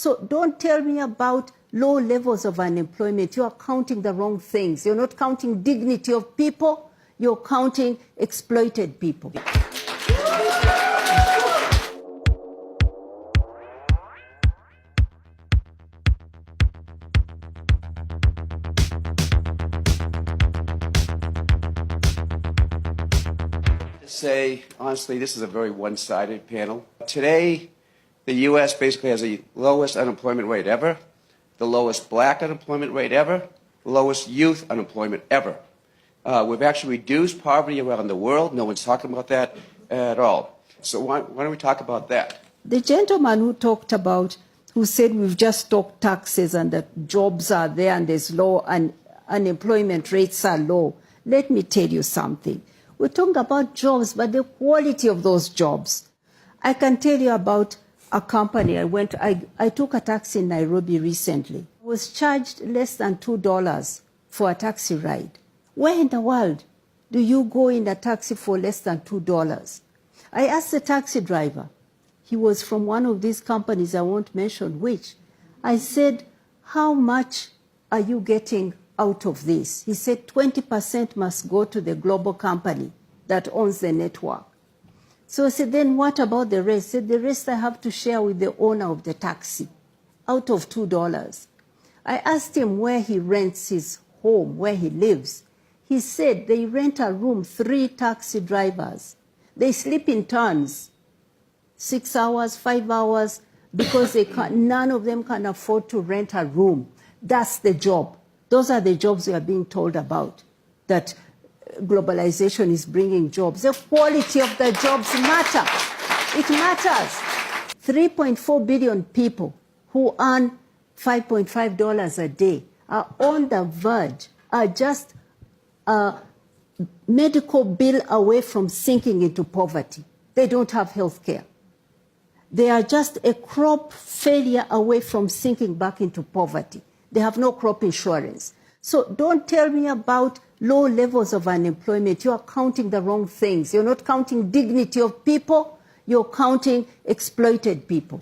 So don't tell me about low levels of unemployment. You are counting the wrong things. You're not counting dignity of people. You're counting exploited people. Say, honestly, this is a very one-sided panel. Today, the U.S. basically has the lowest unemployment rate ever, the lowest black unemployment rate ever, the lowest youth unemployment ever. We've actually reduced poverty around the world. No one's talking about that at all. So why don't we talk about that? The gentleman who said we've just stopped taxes and that jobs are there and there's low and unemployment rates are low. Let me tell you something. We're talking about jobs, but the quality of those jobs. I can tell you about a company. I took a taxi in Nairobi recently. I was charged less than $2 for a taxi ride. Where in the world do you go in a taxi for less than $2? I asked the taxi driver. He was from one of these companies, I won't mention which. I said, how much are you getting out of this? He said 20% must go to the global company that owns the network. So I said, then what about the rest? He said, the rest I have to share with the owner of the taxi out of $2. I asked him where he rents his home, where he lives. He said they rent a room, 3 taxi drivers. They sleep in turns, 6 hours, 5 hours, because none of them can afford to rent a room. That's the job. Those are the jobs we are being told about, that globalization is bringing jobs. The quality of the jobs matter. It matters. 3.4 billion people who earn $5.5 a day are on the verge, are just a medical bill away from sinking into poverty. They don't have health care. They are just a crop failure away from sinking back into poverty. They have no crop insurance. So don't tell me about low levels of unemployment. You are counting the wrong things. You're not counting dignity of people. You're counting exploited people.